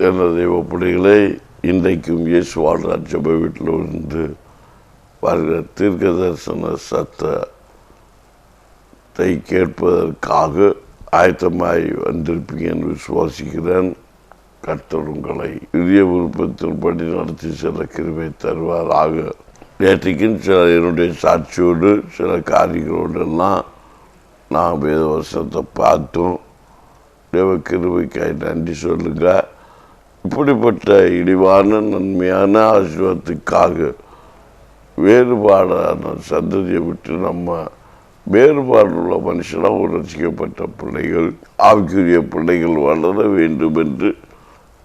என்ற தெய்வ பிள்ளைகளை இன்றைக்கும் இயேசு வாழ்றார் ஜெப வீட்டில் இருந்து வருகிற தீர்க்க தரிசன சத்தத்தை கேட்பதற்காக ஆயத்தமாய் வந்திருப்பீங்க என்று விசுவாசிக்கிறேன். கர்த்தர் உங்களை இதய விருப்பத்தின்படி நடத்தி சில கிருபை தருவாராக. நேற்றுக்கும் சில என்னுடைய சாட்சியோடு சில காரியங்களோடெல்லாம் நான் வேத வசனத்தை பார்த்தோம். தேவ கிருபைக்காய் நன்றி சொல்லுங்க. இப்படிப்பட்ட இழிவான நன்மையான ஆசீர்வாதத்துக்காக வேறுபாடான சந்ததியை விட்டு நம்ம வேறுபாடுள்ள மனுஷனாக உணர்ச்சிக்கப்பட்ட பிள்ளைகள் ஆவிக்குரிய பிள்ளைகள் வளர வேண்டும் என்று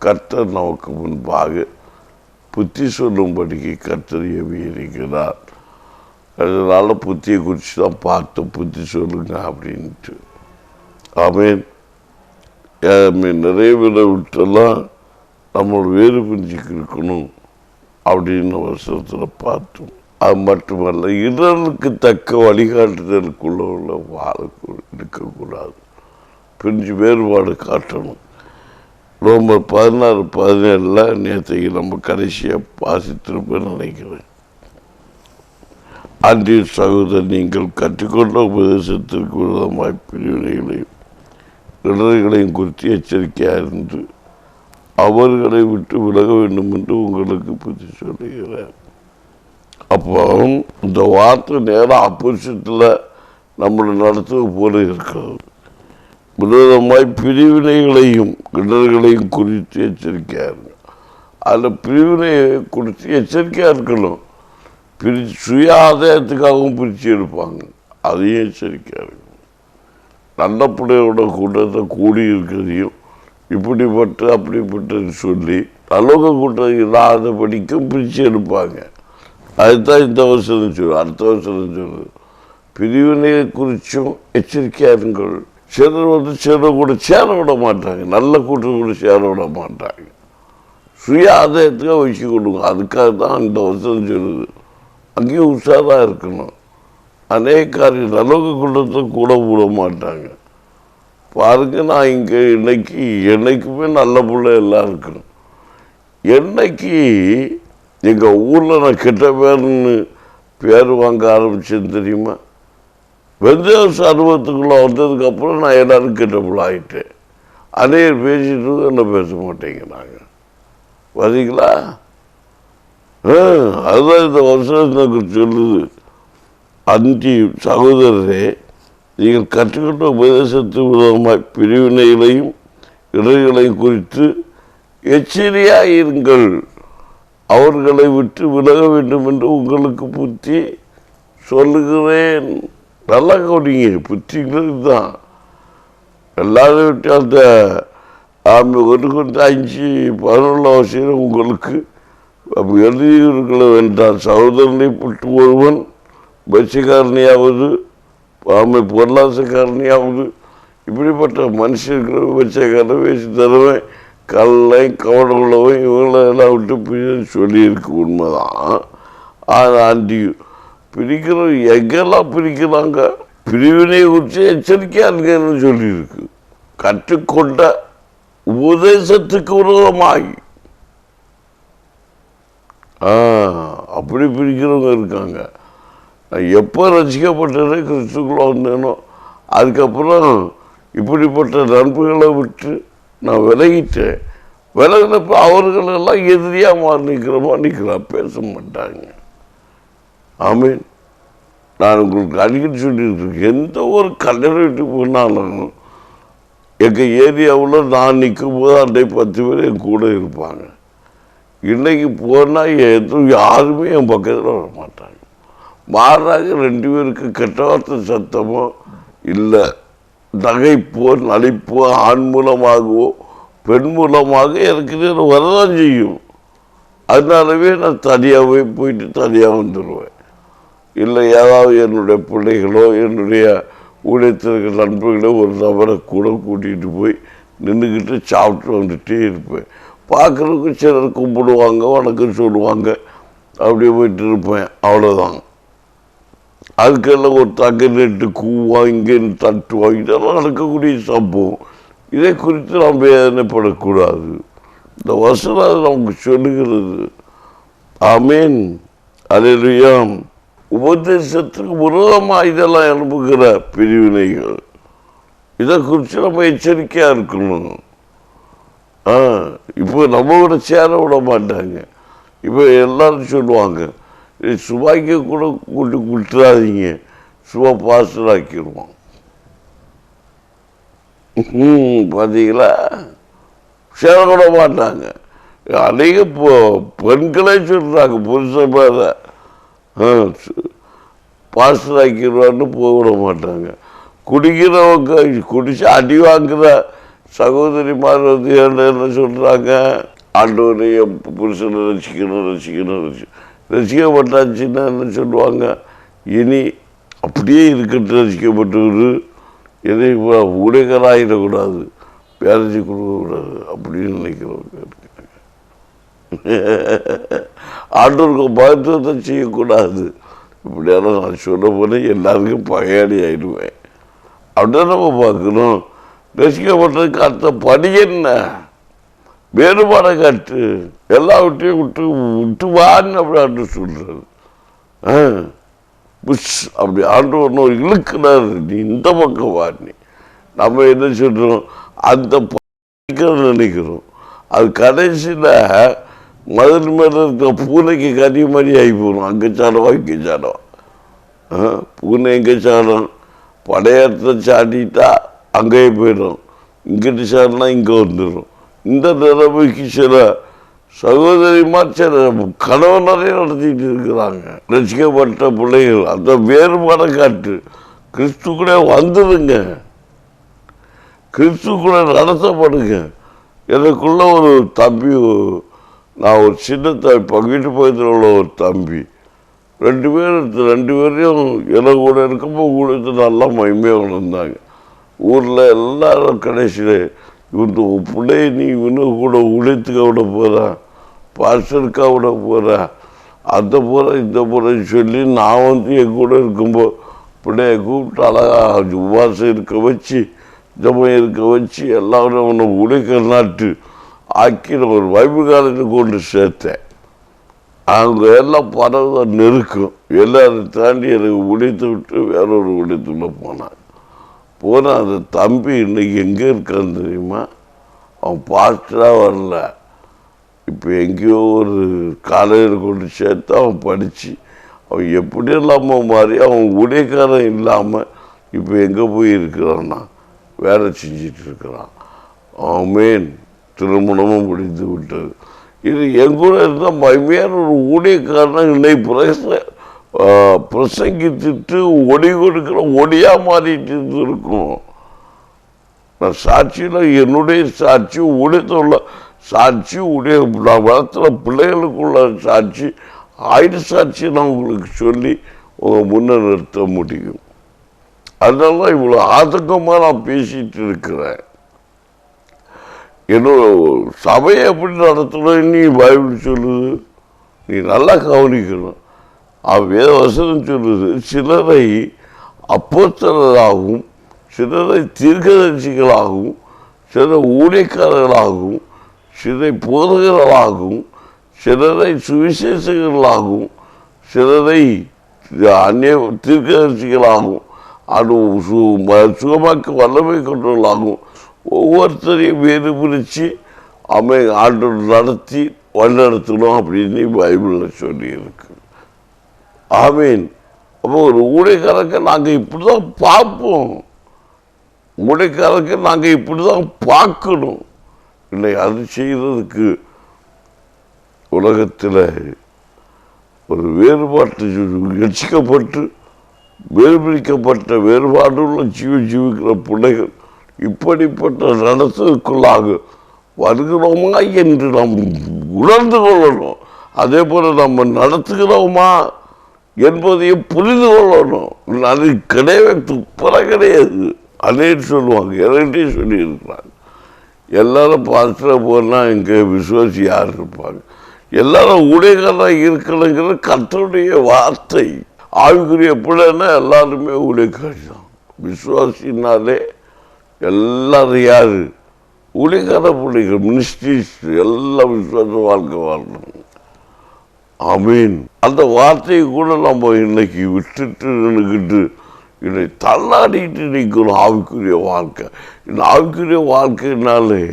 கர்த்தர் நமக்கு முன்பாக புத்தி சொல்லும்படிக்கு கர்த்தர் ஏவியிருக்கிறார். அதனால் புத்தியை குறித்து தான் பார்த்தோம். புத்தி சொல்லுங்க அப்படின்ட்டு. ஆமேன். நிறைய பேரை விட்டெல்லாம் நம்ம வேறு பிரிஞ்சுக்கு இருக்கணும் அப்படின்னு வருஷத்தில் பார்த்தோம். அது மட்டுமல்ல, இடருக்கு தக்க வழிகாட்டுதலுக்குள்ள வாழ இருக்கக்கூடாது. பிரிஞ்சு வேறுபாடு காட்டணும். ரோமர் 16:17 நேற்றைக்கு நம்ம கடைசியாக வாசித்திருப்பேன்னு நினைக்கிறேன். அன்றைய சகோதரர், நீங்கள் கற்றுக்கொண்ட உபதேசத்திற்கு விரோதமாய் பிரிவினைகளையும் இடர்களையும் குறித்து எச்சரிக்கையாக இருந்து அவர்களை விட்டு விலக வேண்டும் என்று உங்களுக்கு புத்தி சொல்லுகிறேன். அப்போ இந்த வார்த்தை நேரம் ஆப்போசிட்டில் நம்மளை நடத்துவது போல இருக்கிறது. விரோதமாய் பிரிவினைகளையும் இடர்களையும் குறித்து எச்சரிக்கையாக இருக்கும். அதில் பிரிவினையை குறித்து எச்சரிக்கையாக இருக்கணும். சுய ஆதாயத்துக்காகவும் பிரித்து எடுப்பாங்க. அதையும் எச்சரிக்கையாக இருக்கும். நல்ல பிள்ளையோட கூட்டத்தை கூடி இருக்கிறதையும் இப்படிப்பட்ட அப்படிப்பட்டன்னு சொல்லி நல்லவங்க கூட்டம் இல்லாதபடிக்கும் பிரித்து எடுப்பாங்க. அதுதான் இந்த வருஷம் சொல்லுது. அடுத்த வருஷம் சொல்லுது, பிரிவினையை குறித்தும் எச்சரிக்கையாக இருங்கள். சிலர் சிலர் கூட சேர விட மாட்டாங்க. நல்ல கூட்டம் கூட சேர விட மாட்டாங்க. சுய ஆதாயத்துக்காக வச்சு கொடுங்க. அதுக்காக தான் இந்த வருஷம் சொல்லுது. அங்கேயும் உஷாராக இருக்கணும். அநேக காரியம் நல்லவங்க கூட்டத்தை கூட விட மாட்டாங்க. பாருங்க, நான் இங்கே என்னைக்குமே நல்ல பிள்ளை எல்லாம் இருக்கணும். என்னைக்கு எங்கள் ஊரில் நான் கெட்ட பேர்னு பேர் வாங்க ஆரம்பிச்சேன்னு தெரியுமா? வெந்தயச அனுபவத்துக்குள்ளே வந்ததுக்கப்புறம் நான் எல்லாரும் கெட்ட பிள்ளை ஆகிட்டேன். அநேகர் பேசிட்டு என்ன பேச மாட்டேங்கிறாங்க. பார்த்தீங்களா? அதுதான் இந்த வருஷம் எனக்கு சொல்லுது. அன்றி சகோதரரே, நீங்கள் கற்றுக்கொண்ட உபதேசத்து விதமாக பிரிவினைகளையும் இடர்களையும் குறித்து எச்சரிக்கையாக இருங்கள். அவர்களை விட்டு விலக வேண்டும் என்று உங்களுக்கு புத்தி சொல்லுகிறேன். நல்லா கவனிங்க. புத்திங்கிறது தான் எல்லாரும் விட்டு அந்த 1:5:11 உங்களுக்கு எழுதியிருக்க வேண்டாம். சகோதரனை விட்டு ஒருவன் பட்சக்காரணியாவது பொருளாசக்காரணியாவது இப்படிப்பட்ட மனுஷர்களை பட்சக்காரன் பேசி தருவேன் கல்லை கவனங்களவை இவங்களெல்லாம் விட்டு பிரின்னு சொல்லியிருக்கு. உண்மைதான். ஆனால் அண்டி பிரிக்கிறோம். எங்கெல்லாம் பிரிக்கிறாங்க? பிரிவினை குறித்து எச்சரிக்கையாக இருக்கன்னு சொல்லியிருக்கு. கற்றுக்கொண்ட உபதேசத்துக்கு விரோதமாகி அப்படி பிரிக்கிறவங்க இருக்காங்க. நான் எப்போ ரசிக்கப்பட்டதே கிறிஸ்துக்குள்ளே வந்தேனோ அதுக்கப்புறம் இப்படிப்பட்ட நண்பர்களை விட்டு நான் விலகிட்டேன். விலகினப்ப அவர்களெல்லாம் எதிரியாக நிற்கிறான். பேச மாட்டாங்க. ஆமீன். நான் உங்களுக்கு அடிக்கடி சொல்லியிருக்கேன், எந்த ஒரு கல்யாண வீட்டுக்கு போனாலும் எங்கள் ஏரியாவில் நான் நிற்கும் போது அன்றைய 10 பேர் என் கூட இருப்பாங்க. இன்றைக்கி போனால் யாருமே என் பக்கத்தில் வர மாட்டாங்க. மாறாக 2 பேருக்கு கெட்ட வார்த்தை சத்தமோ இல்லை நகைப்போ நடிப்போ ஆண் மூலமாகவோ பெண் மூலமாக எனக்கு வரதான் செய்யும். அதனாலவே நான் தனியாகவே போயிட்டு தனியாக வந்துடுவேன். இல்லை ஏதாவது என்னுடைய பிள்ளைகளோ என்னுடைய ஊழியத்திற்கு நண்பர்களோ ஒரு நபரை கூட கூட்டிகிட்டு போய் நின்றுக்கிட்டு சாப்பிட்டு வந்துகிட்டே இருப்பேன். பார்க்குறதுக்கு சிலர் கும்பிடுவாங்க, வணக்கம் சொல்லுவாங்க, அப்படியே போயிட்டு இருப்பேன். அவ்வளோதான். அதுக்கெல்லாம் ஒரு தங்க நெட்டு கூவாங்க தட்டுவாங்க. இதெல்லாம் நடக்கக்கூடிய சம்பவம். இதை குறித்து நாம் வேதனைப்படக்கூடாது. இந்த வசனம் நமக்கு சொல்லுகிறது. ஆமீன், அல்லேலூயா. உபதேசத்துக்கு விரோதமாக இதெல்லாம் எழுப்புகிற பிரிவினைகள், இதை குறித்து நம்ம எச்சரிக்கையா இருக்கணும். இப்போ நம்ம கூட சேர விட மாட்டாங்க. இப்போ எல்லாரும் சொல்லுவாங்க, சுபாய்க்கு கூட கூட்டு விட்டுறாதீங்க, சுபா பாஸ்டர் ஆக்கிடுவான். பார்த்தீங்களா, சேர விட மாட்டாங்க. அநேக பெண்களே சொல்றாங்க, புருஷன் மேல பாஸ்டர் ஆக்கிடுவான்னு போக விட மாட்டாங்க. குடிக்கிறவங்க, குடிச்சு அடி வாங்குற சகோதரிமார் வந்து என்ன சொல்றாங்க, ஆண்டவரைய புருஷனை ரசிக்கணும் ரசிக்கணும் ரசிக்கப்பட்டாச்சுன்னா என்ன சொல்லுவாங்க, இனி அப்படியே இருக்கட்டும், ரசிக்கப்பட்டவர் எதை ஊழியராயிடக்கூடாது, பேரஞ்சி கொடுக்கக்கூடாது அப்படின்னு நினைக்கிறவங்க இருக்காங்க. ஆண்டவருக்கு மகத்துவத்தை செய்யக்கூடாது. இப்படியான நான் சொல்ல போல எல்லாருக்கும் பயணி ஆயிடுவேன். அப்படின்னா நம்ம பார்க்கணும், ரசிக்கப்பட்டதுக்கு அடுத்த படி என்ன, வேறுபாடை காட்டு, எல்லாவற்றையும் விட்டு விட்டு வான்னு அப்படி ஆண்டு சொல்றாரு. புஷ் அப்படி ஆண்டு ஒன்று இழுக்கிறாரு, நீ இந்த பக்கம் வாணி. நம்ம என்ன சொல்றோம், அந்த நினைக்கிறோம். அது கடைசியில் மதுரை மேல இருக்க பூனைக்கு கறி மாதிரி ஆகி போகணும். அங்கே சாடவா இங்கே சாடவா, பூனை எங்கே சாடம், படையத்தை சாட்டிட்டா அங்கேயே போயிடும், இங்கிட்டு சாடினா இங்கே வந்துடும். இந்த நிலைமைக்கு சில சகோதரிமார் சில கணவனரை நடத்திட்டு இருக்கிறாங்க. ரசிக்கப்பட்ட பிள்ளைகள் அந்த வேறுபாடை காட்டு, கிறிஸ்து கூட வந்துடுங்க, கிறிஸ்து கூட நடத்தப்படுங்க. எனக்குள்ள ஒரு தம்பி, நான் ஒரு சின்ன தம்பி, வீட்டு பக்கத்தில் உள்ள ஒரு தம்பி, ரெண்டு பேரையும் எனக்கு கூட இருக்கும்போது கூட நல்லா மகிமையாக வளர்ந்தாங்க. ஊரில் எல்லாரும் கடைசியில் இவன் பிள்ளைய நீ இவனு கூட உழைத்துக்க விட போகிறா, பாஸ்டருக்கா விட போகிறா, அந்த போகிற இந்த போகிறேன்னு சொல்லி நான் வந்து என் கூட இருக்கும்போது பிள்ளைய கூப்பிட்டு அழகாக உபாசம் இருக்க வச்சு, ஜபம் இருக்க வச்சு, எல்லாரும் அவனை உழைக்க நாட்டு ஆக்கி நான் ஒரு பைபிள் காலேஜில் கொண்டு சேர்த்தேன். அவங்க எல்லாம் பரவ நெருக்கும், எல்லாரும் தாண்டி எனக்கு உடைத்து விட்டு வேறொரு உடைத்துள்ள போனான். அந்த தம்பி இன்னைக்கு எங்கே இருக்கான்னு தெரியுமா, அவன் பாஸ்டராக வரல, இப்போ எங்கேயோ ஒரு காலேஜில் கொண்டு சேர்த்து அவன் படித்து அவன் எப்படி இல்லாமல் மாறி அவன் உடைக்காரன் இல்லாமல் இப்போ எங்கே போய் இருக்கிறான்னா வேலை செஞ்சிட்டு இருக்கிறான். ஆமேன், திருமணமும் முடிந்து விட்டது. இது எங்கூட இருந்தால் மகிமையான ஒரு ஊழியக்காரனை இன்னைக்கு பிரசங்கித்துட்டு ஒடி கொடுக்கிற ஒடியாக மாறிட்டு இருக்கும். நான் சாட்சியில் என்னுடைய சாட்சி, ஊழியத்துள்ள சாட்சி, நான் வளர்த்துற பிள்ளைகளுக்குள்ள சாட்சி, ஆயுத சாட்சி நான் உங்களுக்கு சொல்லி உங்கள் முன்ன நிறுத்த முடியும். அதனால இவ்வளோ ஆதங்கமாக நான் பேசிட்டு இருக்கிறேன். என்னோட சபையை எப்படி நடத்தணும் நீ பைபிள் சொல்லுது, நீ நல்லா கவனிக்கணும். வேத வசனம் சொல்லுது, சிலரை அப்போஸ்தலராகவும் சிலரை தீர்க்கதரிசிகளாகவும் சிலரை ஊழியக்காரர்களாகவும் சிலரை போதகர்களாகவும் சிலரை சுவிசேஷகர்களாகவும் சிலரை அந்நிய தீர்க்கதரிசிகளாகவும் அது சுகமாக்க வல்லமை கொண்டவர்களாகவும் ஒவ்வொருத்தரையும் வேறு பிரித்து ஆண்டவர் நடத்தி வழிநடத்தணும் அப்படின்னு பைபிளில் சொல்லியிருக்கு. ஆமீன். அப்போ ஒரு ஊழியக்காரங்க நாங்கள் இப்படி தான் பார்ப்போம், ஊழியக்காரங்க நாங்கள் இப்படி தான் பார்க்கணும். இல்லை, அது செய்கிறதுக்கு உலகத்தில் ஒரு வேறுபாட்டு ரட்சிக்கப்பட்டு வேறுபிரிக்கப்பட்ட வேறுபாடுள்ள ஜீவிக்கிற பிள்ளைகள் இப்படிப்பட்ட நடத்துக்குள்ளாக வருகிறோமா என்று நாம் உணர்ந்து கொள்ளணும். அதே போல் நம்ம நடத்துகிறோமா என்பதையும் புரிந்து கொள்ளணும். அது கிடையவே துப்பர கிடையாது. அதே சொல்லுவாங்க, என்கிட்டே சொல்லியிருக்கிறாங்க. எல்லாரும் பாஸ்டராக போனால் இங்கே விசுவாசி யார் இருப்பாங்க? எல்லாரும் ஊழியக்காரராக இருக்கணுங்கிற கர்த்தருடைய வார்த்தை. ஆவிக்குரிய பிள்ளைன்னா எல்லாருமே ஊழியக்காரி தான். விசுவாசினாலே எல்லாரும் யார்? ஊழியக்கார பிள்ளைகள் மினிஸ்ட்ரிஸ் எல்லாம் விசுவாச வாழ்க்கை வாழணும். ஆமீன். அந்த வார்த்தையை கூட நம்ம இன்னைக்கு விட்டுட்டு நின்றுக்கிட்டு இன்னை தள்ளாடிட்டு நிற்கணும். ஆவிக்குரிய வாழ்க்கை, இந்த ஆவிக்குரிய வாழ்க்கைனாலே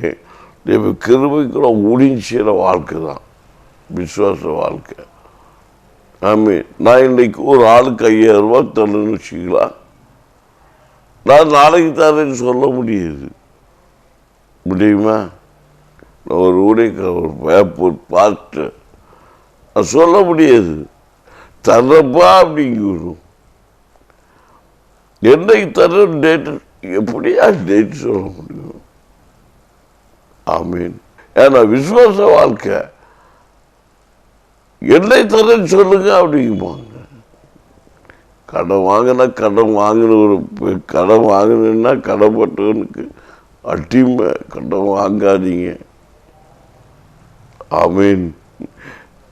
கிருபைக்குள்ள ஊழியம் செய்கிற வாழ்க்கை தான் விசுவாச வாழ்க்கை. ஆமீன். நான் இன்னைக்கு ஒரு ஆளுக்கு 5000 ரூபாய் தரணும்னு வச்சுக்கலாம், நான் நாளைக்கு தரேன்னு சொல்ல முடியுமா? நான் ஒரு ஊழியக்கார ஒரு பேப்பர் பார்த்து நான் சொல்ல முடியாது. தரப்பா அப்படிங்கிறோம். என்னைக்கு தர டேட்டு எப்படியா டேட் சொல்ல முடியும்? ஆமீன். ஏன்னா விசுவாச வாழ்க்கை என்னை தரேன்னு சொல்லுங்க அப்படிங்குவாங்க. கடன் வாங்கினா கடன் வாங்கினா கடன்பட்டவனுக்கு அடிமை. கடன் வாங்காதீங்க. ஆமீன்.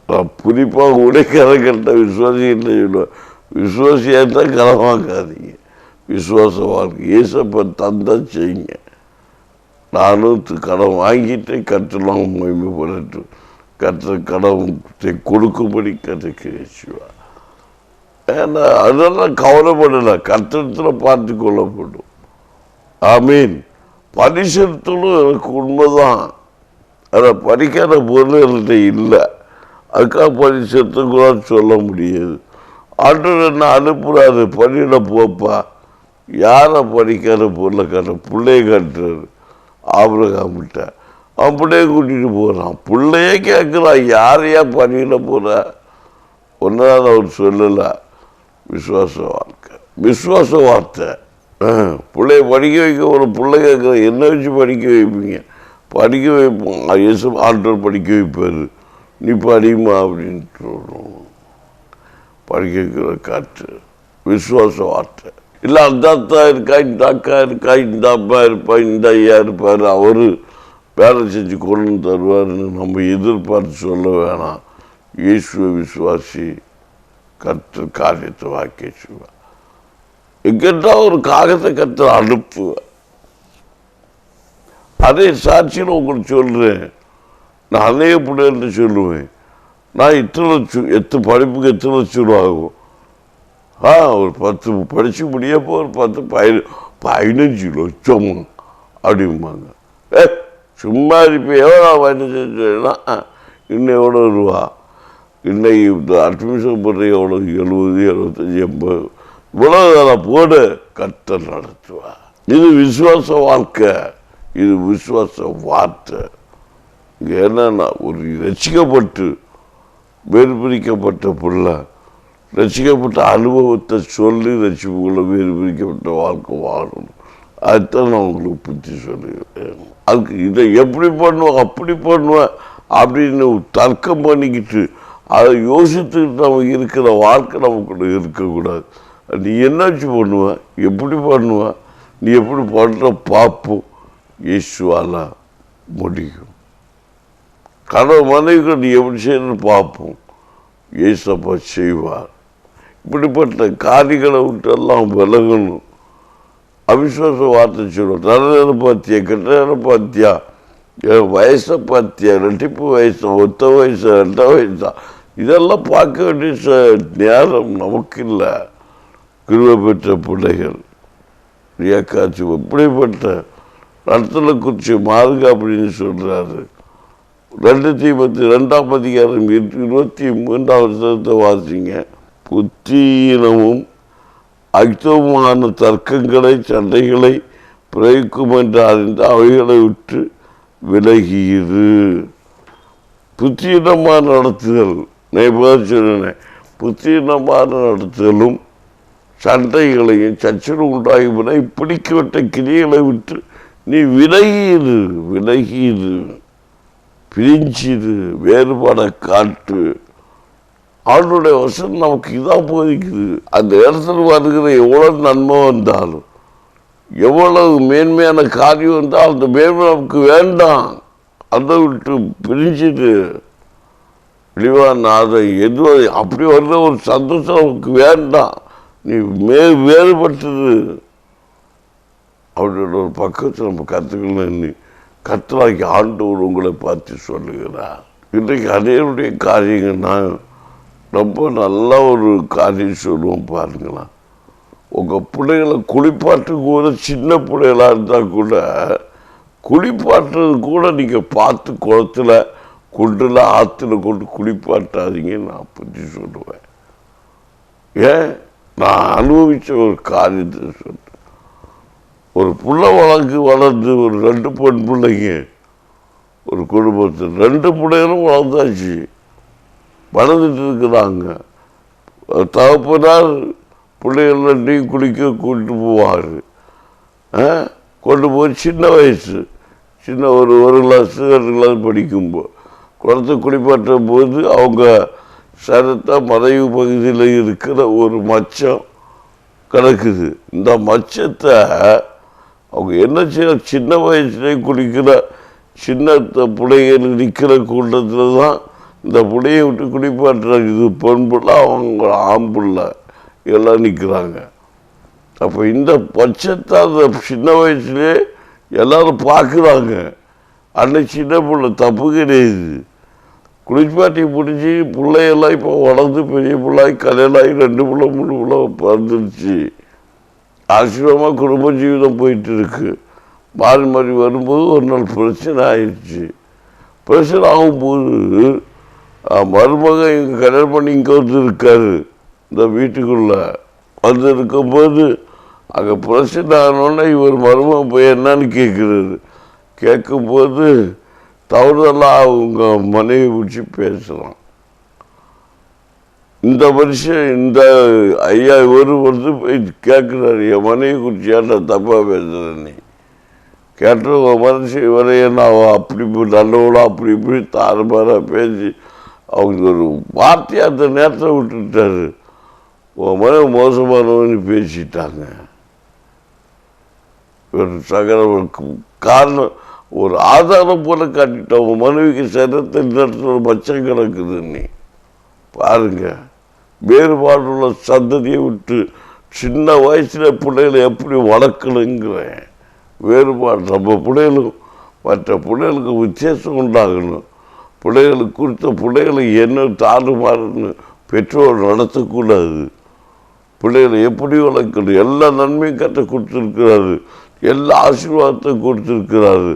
நான் குறிப்பாக உடைக்கரங்கிட்ட விசுவாசிகிட்ட சொல்லுவேன், விசுவாசியாட்டா கடன் வாங்காதீங்க. விசுவாச வாழ்க்கை ஏசப்ப தந்தா செய்யுங்க. நானும் கடன் வாங்கிட்டு கற்றலாம் மகிமைப்படட்டு. கற்ற கடனை கொடுக்கும்படி கற்றுக்குவா. ஏன்னா அதெல்லாம் கவலைப்படலை, கத்திரத்தில் பார்த்து கொள்ளப்படும். ஆமீன். பரிசுத்தலும் எனக்கு உண்மைதான். அதை படிக்காத பொருள் என்கிட்ட இல்லை, அதுக்காக பரிசுத்தக்கூட சொல்ல முடியாது. ஆண்டவர் என்ன அனுப்புகிறாரு, பணியிட போப்பா. யாரை படிக்காத பொருளை காட்டுற பிள்ளைய காட்டுறாரு. ஆபிரகாம்கிட்ட அவன் பிள்ளைய கூட்டிகிட்டு போகிறான். பிள்ளையே கேட்குறான், யாரையா பணியிட போகிற? ஒன்றாவது அவர் சொல்லலை. விசுவாச வாழ்க்கை, விசுவாச வார்த்தை. பிள்ளைய படிக்க வைக்க ஒரு பிள்ளை கேட்குற, என்ன வச்சு படிக்க வைப்பீங்க? படிக்க வைப்போம். இயேசு ஆண்டவர் படிக்க வைப்பார். நீ படிமா அப்படின்ட்டு படிக்க வைக்கிற காற்று விசுவாச வார்த்தை. இல்லை அந்த அத்தா இருக்கா, இந்த அக்கா இருக்கா, இந்த அப்பா இருப்பா, இந்த ஐயா இருப்பார், அவர் வேலை செஞ்சு கொண்டு தருவார்னு நம்ம எதிர்பார்த்து சொல்ல வேணாம். இயேசுவை விசுவாசி, கற்று காரியத்தை வாக்கி செய்வார். எங்கிட்ட ஒரு காகத்தை கற்று அனுப்புவேன். அதே சாட்சியில் உங்களுக்கு சொல்கிறேன். நான் அநேக பிள்ளைகள்கிட்ட சொல்லுவேன், நான் எத்தனை படிப்புக்கு எத்தனை லட்சம் ரூபா ஆகும்? ஒரு 10 படித்து முடியப்போ ஒரு 15 லட்சம் அப்படிம்பாங்க. சும்மா இப்போ எவ்வளோ செஞ்சேன்னா இன்னும் எவ்வளோ ரூபா? இன்னைக்கு அட்மிஷன் பண்ணுற எவ்வளோ? 70, 75, 80 இவ்வளோ வேலை போடு. கர்த்தர் நடத்துவா. இது விசுவாச வாழ்க்கை, இது விசுவாச வார்த்தை. இங்கே என்னன்னா, ஒரு ரசிக்கப்பட்டு வேறு பிரிக்கப்பட்ட பிள்ளை ரசிக்கப்பட்ட அனுபவத்தை சொல்லி ரசிப்புகளை வேறு பிரிக்கப்பட்ட வாழ்க்கை வாழணும். அதுதான் நான் உங்களுக்கு புத்தி சொல்லுவேன். அதுக்கு இதை எப்படி பண்ணுவேன் அப்படி பண்ணுவேன் அப்படின்னு தர்க்கம் பண்ணிக்கிட்டு அதை யோசித்துக்கிட்டு நமக்கு இருக்கிற வாழ்க்கை நமக்குள்ள இருக்கக்கூடாது. நீ என்ன வச்சு பண்ணுவேன், எப்படி பண்ணுவேன், நீ எப்படி பண்ணுற பார்ப்போம். இயேசுவால முடியும். கணவன் மனைவிக்கு நீ எப்படி செய்யணும்னு பார்ப்போம். இயேசப்பா செய்வார். இப்படிப்பட்ட காரியங்களை விட்டெல்லாம் விலகணும். அவிசுவாச வார்த்தை சொல்லுவோம். நல்ல நேரம் பார்த்தியா, கெட்ட நேரம் பார்த்தியா, வயசை பார்த்தியா, ரெட்டிப்பு வயசா, ஒத்த வயசா, 2 வயசா, இதெல்லாம் பார்க்க வேண்டிய நேரம் நமக்கு இல்லை. கிருபை பெற்ற பிள்ளைகள் காட்சி இப்படிப்பட்ட ரத்தன குறிச்சி மாறுக அப்படின்னு சொல்கிறாரு. 2 தீமோத்தேயு 2ஆம் அதிகாரம் 23ஆம் வாசிங்க. புத்தியினமும் அக்தமான தர்க்கங்களை சண்டைகளை பிரயோகிக்கும் என்று அறிந்து அவைகளை விட்டு விலகியது. புத்தியினமான நடத்துதல், நான் சொன்னேன், புத்தியினமான நடத்துதலும் சண்டைகளையும் சச்சரவு உண்டாகிவிட இப்படிக்கப்பட்ட கிரிகளை விட்டு நீ விலகிடு, பிரிஞ்சிது, வேறுபாடை காட்டு. அவனுடைய வசனம் நமக்கு இதான் போதிக்குது. அந்த இடத்துல வருகிற எவ்வளவு நன்மை வந்தாலும், எவ்வளவு மேன்மையான காரியம் வந்தால் அந்த மேன்மை நமக்கு வேண்டாம். அதை விட்டு பிரிஞ்சுது விழிவான அதை எதுவும் அப்படி வர்ற ஒரு சந்தோஷம் நமக்கு வேண்டாம். நீ வேறுபட்டது அப்படின்ற ஒரு பக்கத்தில் நம்ம கற்றுக்கணும். கர்த்தராகிய ஆண்டவர் உங்களை பார்த்து சொல்லுகிறார். இன்றைக்கு அநேகருடைய காரியங்கள் நான் ரொம்ப நல்ல ஒரு காரியம் சொல்லுவோம் பாருங்களா. உங்கள் பிள்ளைகளை குளிப்பாட்டுக்கு கூட சின்ன பிள்ளைகளாக இருந்தால் கூட குளிப்பாட்டுறது கூட நீங்கள் பார்த்து குளத்தில் கொண்டுல ஆற்றுல கொண்டு குளிப்பாட்டாதீங்கன்னு நான் பற்றி சொல்லுவேன். ஏன் நான் அனுபவித்த ஒரு காரியத்தை சொல்கிறேன். ஒரு பிள்ளை வளர்ந்து ஒரு 2 பெண் பிள்ளைங்க ஒரு குடும்பத்தில் 2 பிள்ளைகளும் வளர்ந்தாச்சு, வளர்ந்துட்டு இருக்கிறாங்க. தகப்பனார் பிள்ளைகள் 2 குளிக்க கூட்டு போவார். கொண்டு போய் சின்ன வயசு ஒரு கிளாஸ் 2 கிளாஸ் படிக்கும்போது குளத்தை குளிப்பாட்டும் போது அவங்க சரத்தை மறைவு பகுதியில் இருக்கிற ஒரு மச்சம் கிடக்குது. இந்த மச்சத்தை அவங்க என்ன செய்ய, சின்ன வயசுலேயே குளிக்கிற சின்ன பிள்ளைகள் நிற்கிற கூட்டத்தில் தான் இந்த பிள்ளையை விட்டு குளிப்பாட்டுறாங்க. இது பெண் பிள்ளை, அவங்க ஆண் பிள்ளை எல்லாம் நிற்கிறாங்க. அப்போ இந்த பட்சத்தை அந்த சின்ன வயசுலேயே எல்லோரும் பார்க்குறாங்க. அன்னைக்கு சின்ன பிள்ளை தப்பு கிடையாது. குளிப்பாட்டி பிடிச்சி பிள்ளையெல்லாம் இப்போ வளர்ந்து பெரிய பிள்ளாய் கல்யாணாகி 2 பிள்ளை 3 பிள்ளை பிறந்துருச்சு. ஆசீர்வாதமாக குடும்ப ஜீவிதம் போயிட்டு இருக்கு. மாறி வரும்போது ஒரு நாள் பிரச்சனை ஆயிடுச்சு. பிரச்சனை ஆகும்போது மருமகன் இங்கே கல்யாணம் பண்ணி இங்கே வந்து இருக்காரு. இந்த வீட்டுக்குள்ளே வந்து இருக்கும்போது அங்கே பிரச்சனை ஆனோன்னா இவர் மருமகன் போய் என்னன்னு கேட்குறாரு. கேட்கும்போது தவறுதெல்லாம் அவங்க மனைவி பிடிச்சி பேசலாம். இந்த மனுஷன் இந்த ஐயா ஒரு வருஷம் போய் கேட்குறாரு, என் மனைவி குறித்து ஏன்டா தப்பாக பேசுகிறேன்னு கேட்ட மனுஷன் இவரையே நான் அப்படி நல்லவளா அப்படி இப்படி தாறுமாறாக பேசி அவங்க ஒரு வார்த்தையை அந்த நேரத்தை விட்டுட்டாரு. உன் மனைவி மோசமானவன்னு பேசிட்டாங்க. ஒரு சகல காரணம் ஒரு ஆதாரம் போல காட்டிட்டோம். உன் மனைவிக்கு சரத்தை நேரத்தில் ஒரு மச்சம் கிடக்குதுன்னு பாருங்க. வேறுபாடுள்ள சந்ததியை விட்டு சின்ன வயசில் பிள்ளைகளை எப்படி வளர்க்கணுங்கிறேன். வேறுபாடு நம்ம பிள்ளைகளும் மற்ற பிள்ளைகளுக்கு வித்தியாசம் உண்டாகணும். பிள்ளைகளுக்கு கொடுத்த பிள்ளைகளை என்ன தாறுமாறுன்னு பெற்றோர் நடத்தக்கூடாது. பிள்ளைகளை எப்படி வளர்க்கணும், எல்லா நன்மையும் கற்றுக் கொடுத்துருக்கிறாரு, எல்லா ஆசீர்வாதத்தையும் கொடுத்துருக்கிறாரு.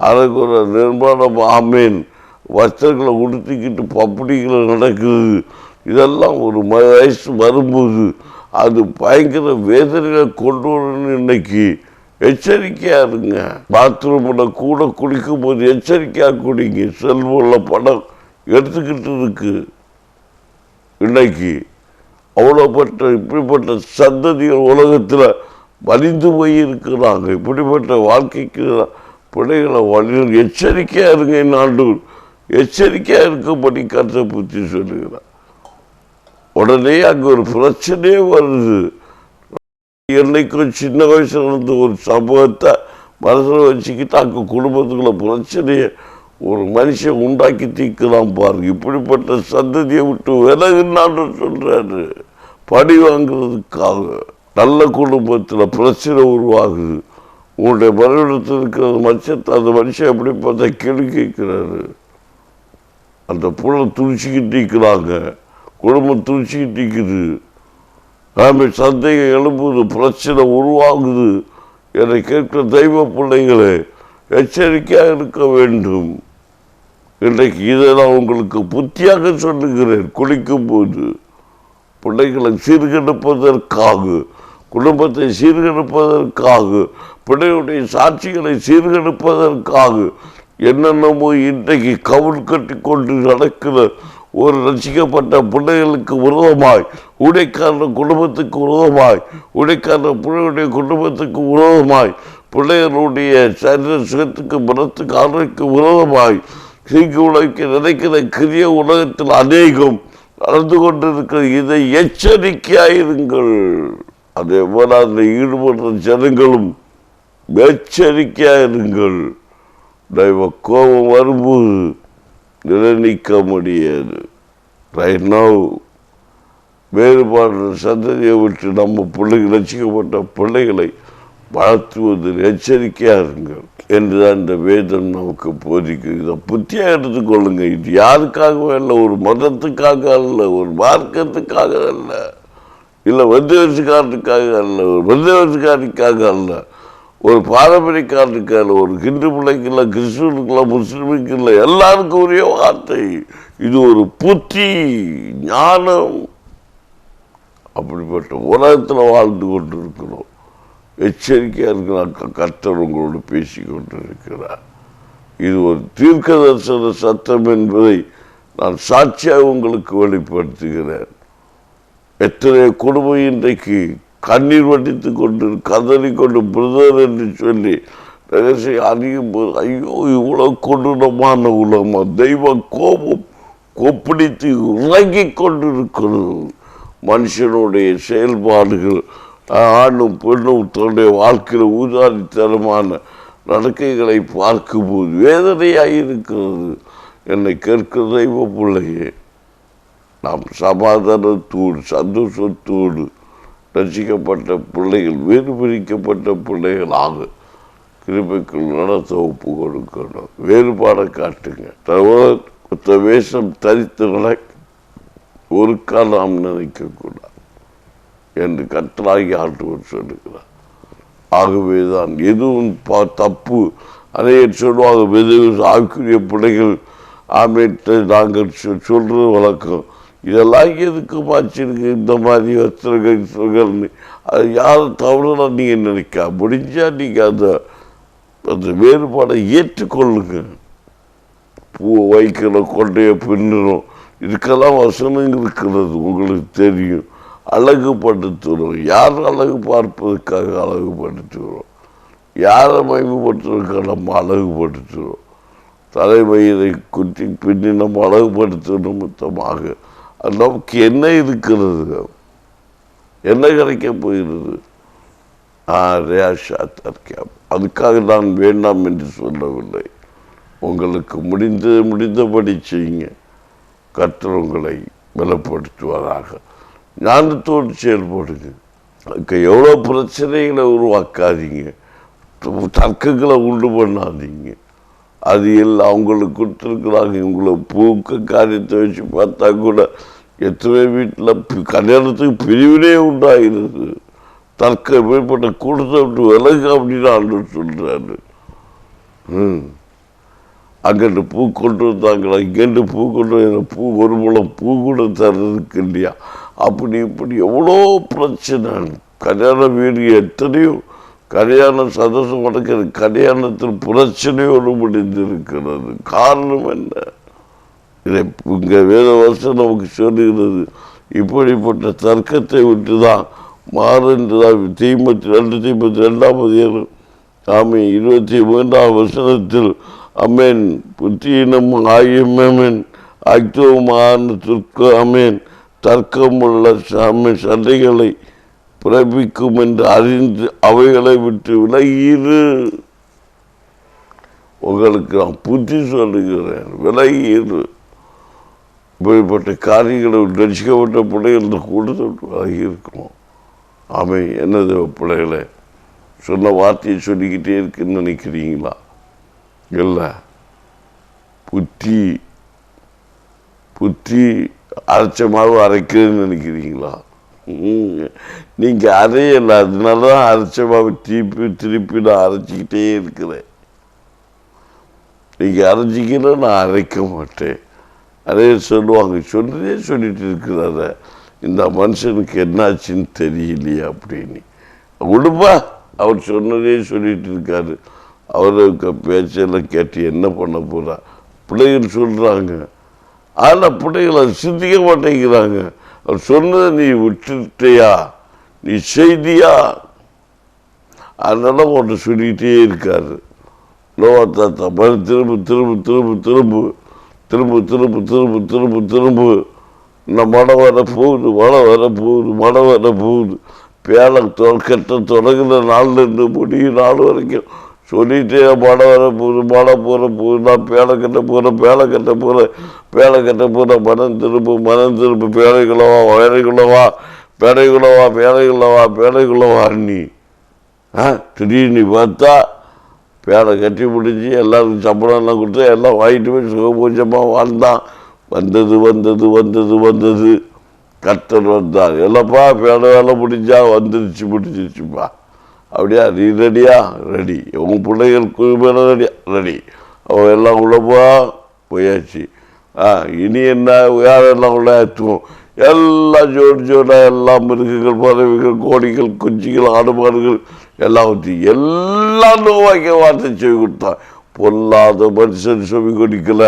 அதுக்கு ஒரு நிர்மாணம் ஆமேன் வஸ்திரங்களை உடுத்திக்கிட்டு பப்படிகளை நடக்குது. இதெல்லாம் ஒரு வயசு வரும்போது அது பயங்கர வேதனைகளை கொண்டு வரணும்னு இன்னைக்கு எச்சரிக்கையாக இருங்க. பாத்ரூமில் கூட குடிக்கும் போது எச்சரிக்கையாக குடிங்க. செல்வங்களில் படம் எடுத்துக்கிட்டு இருக்கு. இன்னைக்கு அவ்வளோப்பட்ட இப்படிப்பட்ட சந்ததிகள் உலகத்தில் வலிந்து போய் இருக்கிறாங்க. இப்படிப்பட்ட வாழ்க்கைக்கு பிள்ளைகளை வழி எச்சரிக்கையாக இருங்க. நாடு எச்சரிக்கையாக இருக்கும்படி கருத்தை பற்றி சொல்லுகிறார். உடனே அங்கே ஒரு பிரச்சனையே வருது. என்னைக்கும் சின்ன வயசில் இருந்த ஒரு சமூகத்தை மனசில் வச்சுக்கிட்டு அங்கே குடும்பத்துக்குள்ள பிரச்சனையை ஒரு மனுஷன் உண்டாக்கி தீர்க்கலாம் பாருங்க. இப்படிப்பட்ட சந்ததியை விட்டு விலகுனான்னு சொல்கிறாரு. படி வாங்குறதுக்காக நல்ல குடும்பத்தில் பிரச்சனை உருவாகுது. உங்களுடைய மறுவிடத்தில் இருக்கிற மச்சத்தை அந்த மனுஷன் எப்படி பார்த்தா கிழக்கிறாரு. அந்த புள்ள துணிச்சிக்கிட்டு நிற்கிறாங்க, குடும்பம் துணிச்சிக்கிட்டு நிற்குது. நாம சந்தேகம் எழுப்புது, பிரச்சனை உருவாகுது. என்னை கேட்கிற தெய்வ பிள்ளைகளே எச்சரிக்கையாக இருக்க வேண்டும். இன்றைக்கு இதை நான் உங்களுக்கு புத்தியாக சொல்லுகிறேன். குளிக்கும் போது பிள்ளைகளை சீர்கெடுப்பதற்காக, குடும்பத்தை சீர்கெடுப்பதற்காக, பிள்ளைகளுடைய சாட்சிகளை சீர்கெடுப்பதற்காக என்னென்னமோ இன்றைக்கு கவுள் கட்டி கொண்டு நடக்கிற ஒரு ரசிக்கப்பட்ட பிள்ளைகளுக்கு விரோதமாய், உடைக்காரன குடும்பத்துக்கு விரோதமாய், உடைக்காரன பிள்ளைகளுடைய குடும்பத்துக்கு விரோதமாய், பிள்ளைகளுடைய சரீர சுகத்துக்கு மனத்துக்கு ஆரோக்கியக்கு விரோதமாய் தீங்கு உலகிக்க நினைக்கிற கிரிய உலகத்தில் அநேகம் நடந்து கொண்டிருக்கிற இதை எச்சரிக்கையாயிருங்கள். அதே போல அதில் ஈடுபடுற ஜனங்களும் எச்சரிக்கையாயிருங்கள். தெய்வ கோபம் வரும்போது நிர்ணயிக்க முடியாது. ரைட் நவ் வேறுபாடு சந்ததியை விட்டு நம்ம பிள்ளைகள் ரசிக்கப்பட்ட பிள்ளைகளை வாழ்த்துவதில் எச்சரிக்கையா இருங்கள் என்றுதான் இந்த வேதம் நமக்கு போதிக்குது. இதை புத்தியா எடுத்துக்கொள்ளுங்க. இது யாருக்காகவே இல்லை, ஒரு மதத்துக்காக அல்ல, ஒரு மார்க்கத்துக்காக அல்ல, இல்லை வந்தவரிசுக்காரனுக்காக அல்ல, ஒரு வந்தவரிசுக்காரிக்காக அல்ல, ஒரு பாரம்பரியக்காரனுக்கு அல்ல, ஒரு ஹிந்து பிள்ளைக்கு இல்லை, கிறிஸ்துவனுக்கு இல்லை, முஸ்லிமுக்கு இல்லை, எல்லாருக்கும் உரிய வார்த்தை. இது ஒரு புத்தி, ஞானம். அப்படிப்பட்ட உலகத்தில் வாழ்ந்து கொண்டு இருக்கிறோம். எச்சரிக்கையாக இருக்கிறார். கர்த்தர் உங்களோடு பேசி கொண்டிருக்கிறார். இது ஒரு தீர்க்க தரிசன சத்தம் என்பதை நான் சாட்சியாக உங்களுக்கு வெளிப்படுத்துகிறேன். எத்தனை கொடுமை இன்றைக்கு கண்ணீர் வடித்து கொண்டு கதறி கொண்டு பிரதர் என்று சொல்லி ரகசியம் அறியும் போது, ஐயோ இவ்வளோ கொடூரமான உலகமா, தெய்வ கோபம் கொப்பிடித்து உறங்கி கொண்டிருக்கிறது. மனுஷனுடைய செயல்பாடுகள், ஆணும் பெண்ணும் தன்னுடைய வாழ்க்கையில் ஊதாரித்தனமான நடக்கைகளை பார்க்கும்போது வேதனையாக இருக்கிறது. என்னை கேட்கிற தெய்வ பிள்ளையே, நாம் சமாதானத்தோடு சந்தோஷத்தோடு ரசிக்கப்பட்ட பிள்ளைகள், வேறு பிரிக்கப்பட்ட பிள்ளைகளாக கிருபைக்குள் நடத்த ஒப்பு கொடுக்கணும். வேறுபாடை காட்டுங்க. வேஷம் தரித்து நடக்க ஒரு கால் நாம் நினைக்கக்கூடாது என்று கர்த்தராகி ஆண்டவர் சொல்லுகிறார். ஆகவேதான் எதுவும் தப்பு. அனைவர் சொல்லுவாங்க, ஆவிக்குரிய பிள்ளைகள் ஆமேற்ற நாங்கள் சொல்கிற வழக்கம். இதெல்லாம் எதுக்கு மாச்சிருக்கு இந்த மாதிரி வஸ்திரங்கள்னு? அது யாரும் தவறுனா நீங்கள் நினைக்க முடிஞ்சா நீங்கள் அந்த வேறுபாடை ஏற்றுக்கொள்ளுங்க. பூ வைக்கிற கொண்டைய பின்னணும், இதுக்கெல்லாம் வசனம் இருக்கிறது, உங்களுக்கு தெரியும். அழகுபடுத்துகிறோம். யார் அழகு பார்ப்பதற்காக அழகுபடுத்துகிறோம்? யாரை மயமப்படுத்துவதற்காக நம்ம அழகுபடுத்துகிறோம்? தலைமயிரை குத்தி பின்னி நம்ம அழகுபடுத்தணும் மொத்தமாக. அது நமக்கு என்ன இருக்கிறது? என்ன கிடைக்க போகிறது? ரேஷா தற்காம். அதுக்காக நான் வேண்டாம் என்று சொல்லவில்லை. உங்களுக்கு முடிந்தபடி செய்யுங்க. கர்த்தர் உங்களை பலப்படுத்துவதாக. ஞானத்தோடு செயல்படுங்க. அதுக்கு எவ்வளோ பிரச்சனைகளை உருவாக்காதீங்க, தர்க்கங்களை உண்டு பண்ணாதீங்க. அது எல்லாம் அவங்களுக்கு கொடுத்துருக்குறாங்க. உங்களை பூக்க காரியத்தை வச்சு பார்த்தா கூட எத்தனை வீட்டில் கல்யாணத்துக்கு பிரிவினே உண்டாகிறது. தர்க்கம் மேற்பட்ட கூட்டத்தை விட்டு விலகு அப்படின்னு ஆண்டு சொல்கிறாரு. அங்கிட்டு பூ கொண்டு வந்தாங்களா, இங்கேட்டு பூ கொண்டு பூ ஒரு முளம் பூ கூட தர்றதுக்கு இல்லையா, அப்படி இப்படி எவ்வளோ பிரச்சனை. கல்யாண வீடு எத்தனையோ கல்யாணம் சந்தோஷம் நடக்கிறது, கல்யாணத்தில் பிரச்சனையோடு முடிந்திருக்கிறது. காரணம் என்ன? இதை இங்கே வேத வருஷம் நமக்கு சொல்லுகிறது. இப்படிப்பட்ட தர்க்கத்தை விட்டு தான் மாறுன்றதான். தீமத்தி 2:22 ஆமே 23 வசனத்தில் அமேன் புத்தியினம் ஆயுமேன் ஆக்துவமான துர்க்க அமேன் தர்க்கமுள்ள சண்டைகளை பிறப்பிக்கும் என்று அறிந்து அவைகளை விட்டு விலகிரு. உங்களுக்கு நான் புத்தி சொல்லுகிறேன், விலகிரு. இப்படிப்பட்ட காரியங்களை ரசிக்கப்பட்ட பிள்ளைகள் கூட்டத்தொட்டு விலகி இருக்கணும். ஆமை என்னது பிள்ளைகளை சொன்ன வார்த்தையை சொல்லிக்கிட்டே இருக்குன்னு நினைக்கிறீங்களா? இல்லை. புத்தி அரைச்ச மாவு அரைக்கிறதுன்னு நினைக்கிறீங்களா? நீங்கள் அரையலை, அதனால தான் அரைச்ச மாவு திருப்பி நான் அரைச்சிக்கிட்டே இருக்கிறேன். நீங்கள் அரைச்சிக்கிற நான் அரைக்க மாட்டேன். அதே சொல்லுவாங்க, சொல்லிட்டு இருக்கிறார இந்த மனுஷனுக்கு என்னாச்சுன்னு தெரியலையே அப்படின்னு. உடுப்பா, அவர் சொன்னதே சொல்லிட்டு இருக்காரு. அவருக்கு பேச்செல்லாம் கேட்டு என்ன பண்ண போகிறா? பிள்ளைகள் சொல்கிறாங்க, ஆனால் பிள்ளைகள் அதை சிந்திக்க மாட்டேங்கிறாங்க. அவர் சொன்னதை நீ விட்டுட்டியா, நீ செய்தியா? அதனால ஒன்று சொல்லிக்கிட்டே இருக்காரு. லோவா தாத்தா திரும்ப இன்னும் மழை வர போகுது. பேலை கட்ட தொடங்குற நாள்லேருந்து முடிய நாள் வரைக்கும் சொல்லிகிட்டே மழை வர போகுது, மழை நான் பேலை கட்ட போகிறேன், மனம் திரும்ப பேழைக்குள்ளவா நீ. திடீர்னு பார்த்தா பேரை கட்டி பிடிச்சி எல்லாருக்கும் சம்பளம்லாம் கொடுத்து எல்லாம் வாங்கிட்டு போய் சுகபூஜமாக வாழ்ந்தான். வந்தது கர்த்தர் வந்தார். எல்லாப்பா பேரை வேலை முடிஞ்சா முடிஞ்சிருச்சுப்பா. அப்படியா, நீ ரெடியா? ரெடி. உங்கள் பிள்ளைகள் குழுமையில ரெடியா? ரெடி. அவன் எல்லாம் உள்ளப்பா போயாச்சு. இனி என்ன யாரெல்லாம் உள்ள ஏற்றுவோம்? எல்லாம் ஜோடா எல்லாம் மிருகங்கள், பறவைகள், கோழிகள், குஞ்சிகள், ஆடுமாடுகள் எல்லாம் ஊற்றி எல்லாம் நோவாக்கிய வார்த்தை சொல்லி கொடுத்தான். பொல்லாத மனுஷன் சொல்லி கொடுக்கல.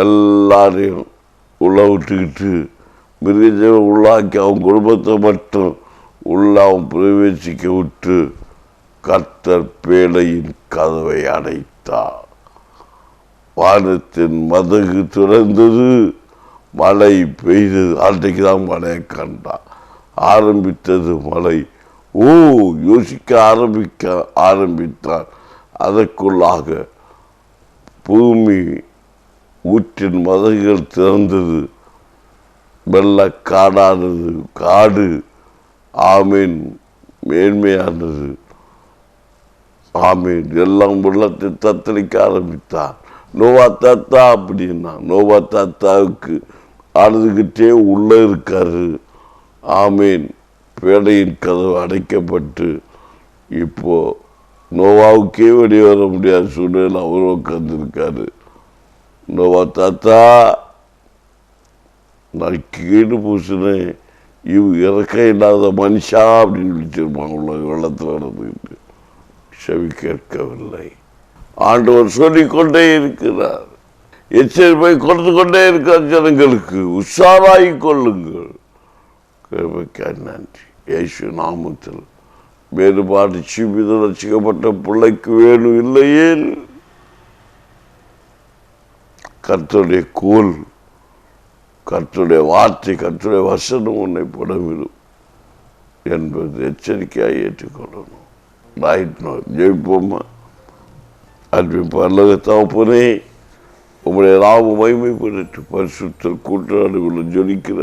எல்லாரையும் உள்ள விட்டுக்கிட்டு மிருகஜ உள்ளாக்கி அவன் குடும்பத்தை மட்டும் உள்ள அவன் பிரவேசிக்க விட்டு கர்த்தர் பேழையின் கதவை அடைத்தார். வானத்தின் மதகு திறந்தது, மழை பெய்தது. அன்றைக்கு தான் மழையை கண்டான். ஆரம்பித்தது மழை. யோசிக்க ஆரம்பித்தான். அதற்குள்ளாக பூமி ஊற்றின் மதகுகள் திறந்தது. வெள்ள காடானது. காடு ஆமீன் மேன்மையானது. ஆமீன் எல்லாம் உள்ளத்தை தத்தளிக்க ஆரம்பித்தான். நோவா தாத்தா அப்படின்னா நோவா தாத்தாவுக்கு அழுதுகிட்டே உள்ளே இருக்காரு. ஆமீன் பேழையின் கதவு அடைக்கப்பட்டு இப்போ நோவாவுக்கே வெளியே வர முடியாத சூழ்நிலை அவர் உட்காந்துருக்காரு. நோவா தாத்தா, நான் கீடு பூசினேன், இறக்க இல்லாத மனுஷா அப்படின்னு விழிச்சிருப்பாங்க. உள்ள வெள்ளத்தில் நடந்துக்கிட்டு செவி கேட்கவில்லை. ஆண்டவர் சொல்லிக்கொண்டே இருக்கிறார். எச்சரிப்பை கொடுத்து கொண்டே இருக்கிறார். ஜனங்களுக்கு உஷாராகி கொள்ளுங்கள். நன்றி. இயேசு நாமத்தில் வேறுபாடு சீவித ரசிக்கப்பட்ட பிள்ளைக்கு வேணும் இல்லையே. கர்த்தருடைய கோல், கர்த்தருடைய வார்த்தை, கர்த்தருடைய வசனம் உன்னை புடமிடும் என்பது எச்சரிக்கையாக ஏற்றுக்கொள்ளணும். ஜெயிப்போமா? அன்பின் பரலோக தகப்பனே, உங்களுடைய நாம மகிமைப்பட்டு பரிசுத்த கூட்டாளிகளை ஜொலிக்கிற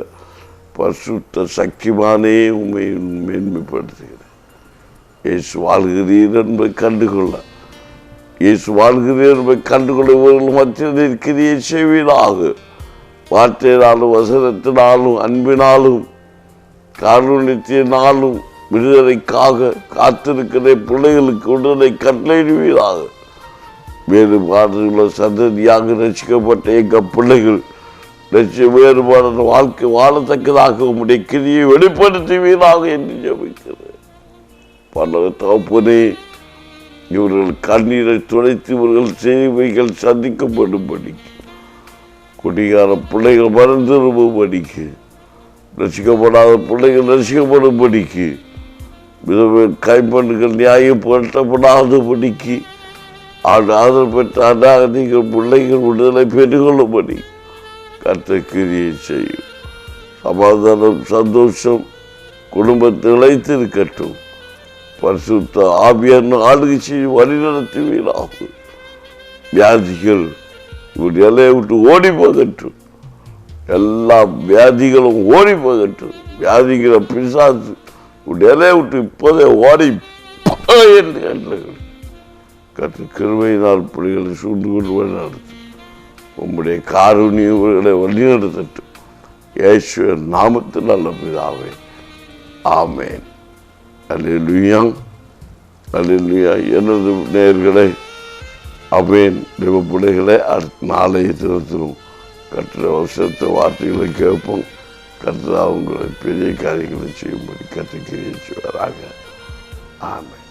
பரிசுத்த சக்திமானே உண்மை மேன்மைப்படுத்துகிறேன். இயேசு வாழ்கிறீர் என்பதை கண்டுகொள்ள, இயேசு வாழ்கிறீர் என்பதை கண்டுகொள்ள இவர்கள் மத்தியில் இருக்கிறியை செய்வீராக. வார்த்தையினாலும் வசனத்தினாலும் அன்பினாலும் காருண்யத்தினாலும் விடுதலைக்காக காத்திருக்கிற பிள்ளைகளுக்கு விடுதலை கட்டளையிடுவீராக. வேறுபாடுள்ள சந்ததியாக ரசிக்கப்பட்ட எங்கள் பிள்ளைகள் வேறுபாடு வாழ்க்கை வாழத்தக்கதாக உம்முடைய கிரியை வெளிப்படுத்துவீராக என்று ஜெபிக்கிறேன். பல தகப்பனே, இவர்கள் கண்ணீரை துடைத்து இவர்கள் சேவைகள் சந்திக்கப்படும்படிக்கு, குடிகார பிள்ளைகள் மறந்துரும்படிக்கு, ரசிக்கப்படாத பிள்ளைகள் ரசிக்கப்படும்படிக்கு, கைப்பண்டுகள் நியாயப்படுத்தப்படாதபடிக்கு, ஆதரவு பெற்ற அநாகரிகள் பிள்ளைகள் விடுதலை பெற்றுக்கொள்ளும்படி கர்த்தர் கிரியை செய்யும். சமாதானம் சந்தோஷம் குடும்பத்தில் இழைத்திருக்கட்டும். பரிசுத்த ஆவியான ஆளுகை செய்யும் வழிநடத்துவீராகும். வியாதிகள் இவன் எல்லையை விட்டு ஓடி போகட்டும். எல்லா வியாதிகளும் ஓடி போகட்டும். வியாதிகளை பிசாசு இவன் எல்லையை விட்டு இப்போதே ஓடி என்று கற்று கிருபையினால் பிள்ளைகளை சூழ்ந்து கொண்டு வழிநடத்தும். உம்முடைய காருண்யங்களை வழிநடத்தட்டும். இயேசுவின் நாமத்தில் நல்ல பிதாவே, ஆமென். அல்லேலூயா, அல்லேலூயா. எனது நேயர்களே, ஆமென். தேவ பிள்ளைகளே, அடுத்த நாளைய தினத்திலும் கற்ற வருஷத்தை வார்த்தைகளை கேட்போம். கற்று அவங்களை பெரிய காரியங்களை செய்யும்படி கற்றுக்கிறேன். ஆமென்.